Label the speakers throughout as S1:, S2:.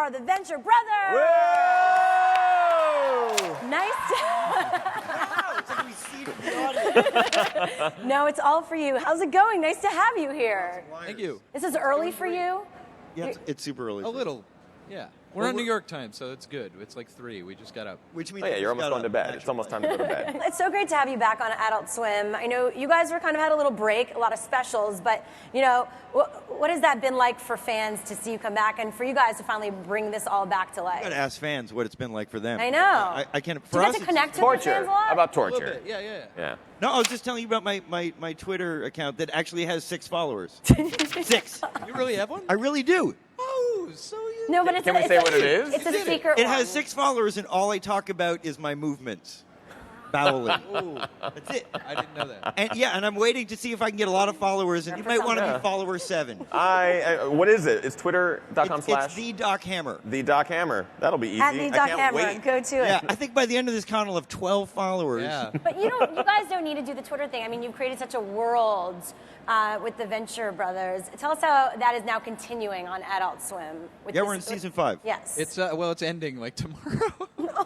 S1: are the Venture Brothers.
S2: Whoa!
S1: Nice to...
S3: Wow, it's like we see the audience.
S1: No, it's all for you. How's it going? Nice to have you here.
S4: Thank you.
S1: This is early for you?
S3: Yeah, it's super early.
S4: A little, yeah. We're on New York time, so it's good. It's like 3. We just got up.
S3: Which means
S2: Oh, yeah, you're almost going to bed. It's almost time to go to bed.
S1: It's so great to have you back on Adult Swim. I know you guys were kind of had a little break, a lot of specials, but, you know, what has that been like for fans to see you come back and for you guys to finally bring this all back to life?
S3: You got to ask fans what it's been like for them.
S1: I know.
S3: I can't.
S1: Do
S3: For
S1: you
S3: us,
S1: get to
S3: it's
S1: connect with the
S2: Torture.
S1: fans a lot?
S2: How about
S4: A little
S2: torture?
S4: bit. Yeah.
S2: Yeah.
S3: No, I was just telling you about my Twitter account that actually has 6 followers. 6.
S4: You really have one?
S3: I really do.
S4: Oh, so you.
S1: No, but it's
S2: Can we say what it is?
S1: It's
S4: You
S1: a
S4: did it.
S1: secret
S3: It
S1: one.
S3: has 6 followers, and all I talk about is my movements. Bowling.
S4: Ooh,
S3: That's it.
S4: I didn't know that.
S3: And I'm waiting to see if I can get a lot of followers, and you might want to
S2: Yeah.
S3: be follower 7.
S2: What is it? It's twitter.com/
S3: It's the Doc Hammer.
S2: The Doc Hammer. That'll be easy.
S1: At the
S2: I
S1: Doc
S2: can't
S1: Hammer.
S2: wait.
S1: Go to it.
S3: Yeah, I think by the end of this con, I'll have 12 followers.
S4: Yeah.
S1: But you guys don't need to do the Twitter thing. I mean, you've created such a world with the Venture Brothers. Tell us how that is now continuing on Adult Swim. With
S3: Yeah,
S1: this-
S3: we're in season 5.
S1: Yes.
S4: It's it's ending like tomorrow.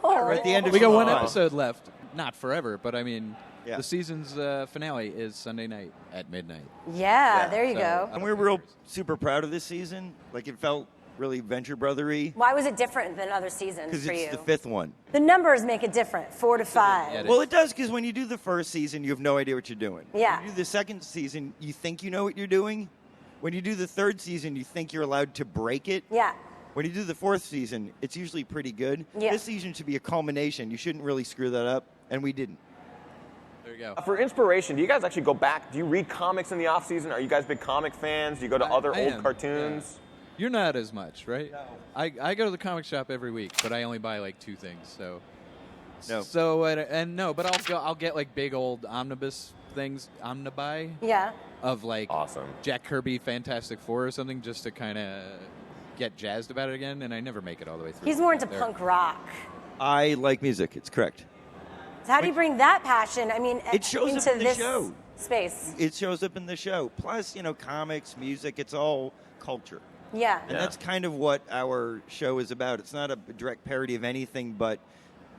S3: We're at the end of
S4: We got
S3: season
S4: one
S3: 5.
S4: episode left. Not forever, but I mean,
S3: Yeah.
S4: the season's finale is Sunday night at midnight.
S1: Yeah, there you
S4: so-
S1: go.
S3: And we're real super proud of this season. Like, it felt really Venture Brother-y.
S1: Why was it different than other seasons
S3: Because
S1: for
S3: it's
S1: you?
S3: the 5th one.
S1: The numbers make it different, 4 to 5.
S4: Yeah,
S3: Well, it does, because when you do the first season, you have no idea what you're doing.
S1: Yeah.
S3: When you do the second season, you think you know what you're doing. When you do the third season, you think you're allowed to break it.
S1: Yeah.
S3: When you do the 4th season, it's usually pretty good.
S1: Yeah.
S3: This season should be a culmination. You shouldn't really screw that up, and we didn't.
S4: There you go.
S2: For inspiration, do you guys actually go back? Do you read comics in the off season? Are you guys big comic fans? Do you go to other
S4: I
S2: old
S4: am,
S2: cartoons?
S4: yeah. You're not as much, right? No. I go to the comic shop every week, but I only buy like 2 things. So.
S3: No.
S4: So but I'll get like big old omnibus things, omnibuy
S1: Yeah.
S4: of like
S2: Awesome.
S4: Jack Kirby Fantastic Four or something, just to kind of get jazzed about it again. And I never make it all the way through.
S1: He's more into
S4: There.
S1: punk rock.
S3: I like music. It's correct.
S1: So how do you bring that passion,
S3: It shows up
S1: into
S3: in the
S1: this
S3: show.
S1: space?
S3: It shows up in the show. Plus, comics, music, it's all culture.
S1: Yeah.
S3: And that's kind of what our show is about. It's not a direct parody of anything but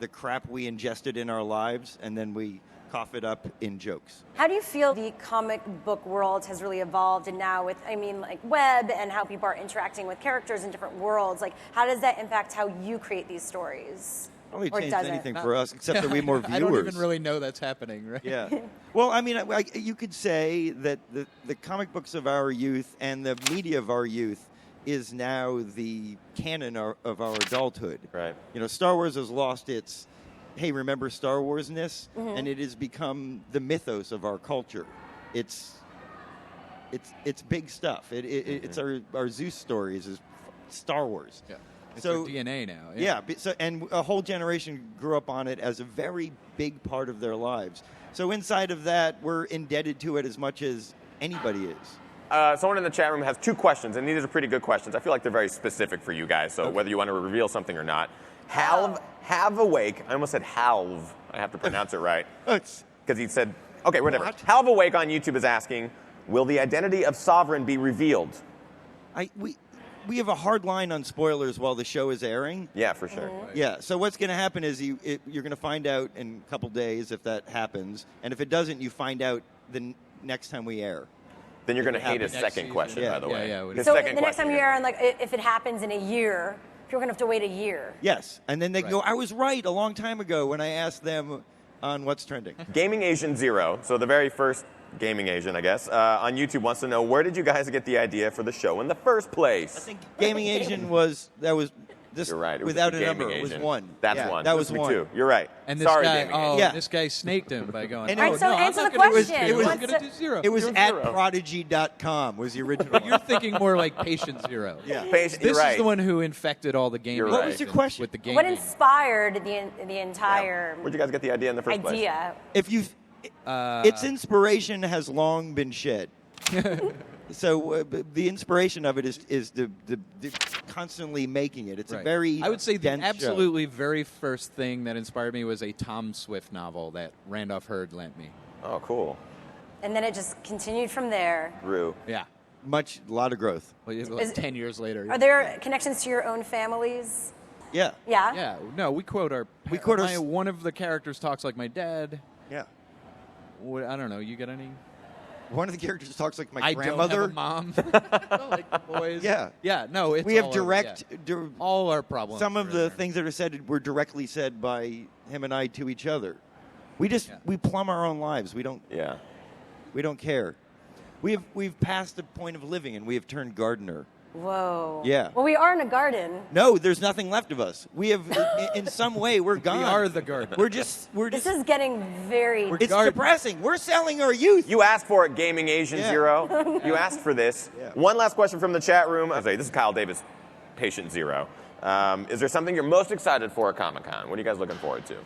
S3: the crap we ingested in our lives, and then we cough it up in jokes.
S1: How do you feel the comic book world has really evolved, and now with, like web and how people are interacting with characters in different worlds? Like, how does that impact how you create these stories?
S3: Probably
S1: Or
S3: changed
S1: doesn't?
S3: anything for us, except that we have more viewers.
S4: I don't even really know that's happening, right?
S3: Yeah. Well, I mean, you could say that the comic books of our youth and the media of our youth is now the canon of our adulthood.
S2: Right.
S3: Star Wars has lost its, hey, remember Star Wars-ness?
S1: Mm-hmm.
S3: And it has become the mythos of our culture. It's big stuff. It's our Zeus stories is Star Wars.
S4: Yeah. It's
S3: So-
S4: our DNA now.
S3: Yeah, and a whole generation grew up on it as a very big part of their lives. So inside of that, we're indebted to it as much as anybody is.
S2: Someone in the chat room has 2 questions, and these are pretty good questions. I feel like they're very specific for you guys, so whether you want to reveal something or not. Have Awake, I almost said Halve. I have to pronounce it right.
S3: It's-
S2: Because he said, okay, whatever.
S3: What?
S2: Halve Awake on YouTube is asking, will the identity of Sovereign be revealed?
S3: we have a hard line on spoilers while the show is airing.
S2: Yeah, for sure.
S3: Yeah, so what's going to happen is you're going to find out in a couple days if that happens, and if it doesn't, you find out the next time we air.
S2: Then you're going to hate
S3: happens
S2: his
S4: next
S2: second
S4: season.
S2: question,
S3: Yeah.
S2: by the way.
S4: Yeah, yeah.
S2: His
S1: So
S2: second
S1: the next time
S2: question
S1: you're
S2: here.
S1: on, like, if it happens in a year, you're going to have to wait a year.
S3: Yes, and then they
S4: Right.
S3: go, I was right a long time ago when I asked them on What's Trending.
S2: Gaming Asian Zero, so the very first Gaming Asian, I guess, on YouTube wants to know, where did you guys get the idea for the show in the first place?
S3: I think Gaming Asian this
S2: You're right. It was
S3: without
S2: the
S3: a number,
S2: Gaming
S3: it was
S2: Asian.
S3: one.
S2: That's
S3: Yeah,
S2: one.
S3: That was
S2: Supposed to be
S3: one.
S2: 2. You're right.
S4: And this
S2: Sorry,
S4: guy,
S2: Gaming Asian.
S3: Yeah.
S4: this guy snaked him by going.
S3: And
S1: All right, so
S4: no, I'm
S1: answer
S4: not
S1: the
S4: gonna do
S1: question.
S4: zero.
S3: It was-
S4: I'm going to do 0.
S3: It was
S2: You're
S3: at
S2: zero.
S3: prodigy.com was the original one.
S4: You're thinking more like Patient Zero.
S3: Yeah.
S2: Patient-
S4: This
S2: you're right.
S4: is the one who infected all the gaming.
S2: You're right. What
S3: was your
S4: and-
S3: question?
S4: With the gaming.
S1: What inspired the entire
S2: Where'd you guys get the idea in the first place?
S1: idea?
S3: If you, its inspiration has long been shed. So the inspiration of it is the constantly making it. It's a
S4: Right.
S3: very
S4: I would say the
S3: dense show.
S4: absolutely very first thing that inspired me was a Tom Swift novel that Randolph Heard lent me.
S2: Oh, cool.
S1: And then it just continued from there.
S2: Rue.
S4: Yeah.
S3: A lot of growth.
S4: Well, like 10 years later.
S1: Are there connections to your own families?
S3: Yeah.
S1: Yeah.
S4: Yeah, no, we quote our. One of the characters talks like my dad.
S3: Yeah.
S4: I don't know. You got any?
S3: One of the characters talks like my
S4: I
S3: grandmother.
S4: don't have a mom. Like boys.
S3: Yeah.
S4: Yeah. No, it's
S3: We have
S4: all
S3: direct.
S4: all our problems.
S3: Some of
S4: are
S3: the
S4: there.
S3: things that are said were directly said by him and I to each other. We just we plumb our own lives. We don't care. We've passed the point of living and we have turned gardener.
S1: Whoa.
S3: Yeah.
S1: Well, we are in a garden.
S3: No, there's nothing left of us. We have, in some way, we're gone.
S4: We are the garden.
S3: We're just.
S1: This is getting very.
S3: It's depressing. We're selling our youth.
S2: You asked for it, Gaming Asian Zero. You asked for this.
S3: Yeah.
S2: One last question from the chat room. This is Kyle Davis, Patient Zero. Is there something you're most excited for at Comic-Con? What are you guys looking forward to?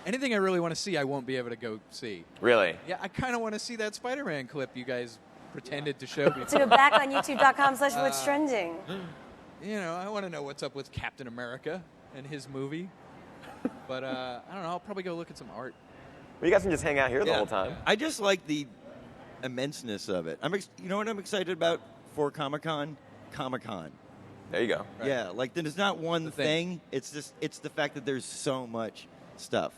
S4: Anything I really want to see, I won't be able to go see.
S2: Really?
S4: Yeah, I kind of want to see that Spider-Man clip you guys pretended to show me.
S1: To go back on youtube.com/what's trending.
S4: You know, I want to know what's up with Captain America and his movie. But I don't know. I'll probably go look at some art.
S2: Well, you guys can just hang out here the whole time.
S3: I just like the immenseness of it. You know what I'm excited about for Comic-Con? Comic-Con.
S2: There you go.
S3: Right. Yeah, like there's not one thing. It's the fact that there's so much stuff.